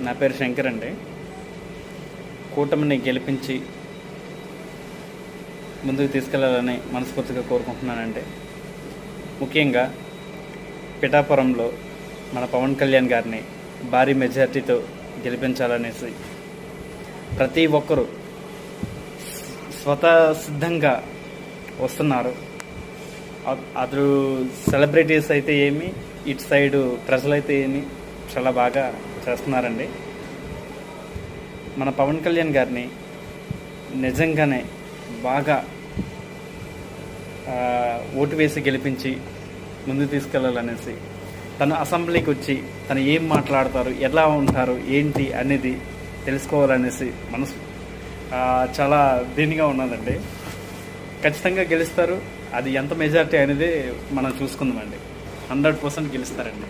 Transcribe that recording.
నా పేరు శంకర్ అండి. కూటమిని గెలిపించి ముందుకు తీసుకెళ్లాలని మనస్ఫూర్తిగా కోరుకుంటున్నానండి. ముఖ్యంగా పిఠాపురంలో మన పవన్ కళ్యాణ్ గారిని భారీ మెజార్టీతో గెలిపించాలనేసి ప్రతి ఒక్కరూ స్వతసిద్ధంగా వస్తున్నారు. అటు సెలబ్రిటీస్ అయితే ఏమి, ఇటు సైడు ప్రజలైతే ఏమి చాలా బాగా చేస్తున్నారండి. మన పవన్ కళ్యాణ్ గారిని నిజంగానే బాగా ఓటు వేసి గెలిపించి ముందుకు తీసుకెళ్లాలనేసి, తను అసెంబ్లీకి వచ్చి తను ఏం మాట్లాడతారు, ఎలా ఉంటారు, ఏంటి అనేది తెలుసుకోవాలనేసి మనసు చాలా దీనిగా ఉన్నదండి. ఖచ్చితంగా గెలుస్తారు. అది ఎంత మెజారిటీ అనేది మనం చూసుకుందామండి. 100% గెలుస్తారండి.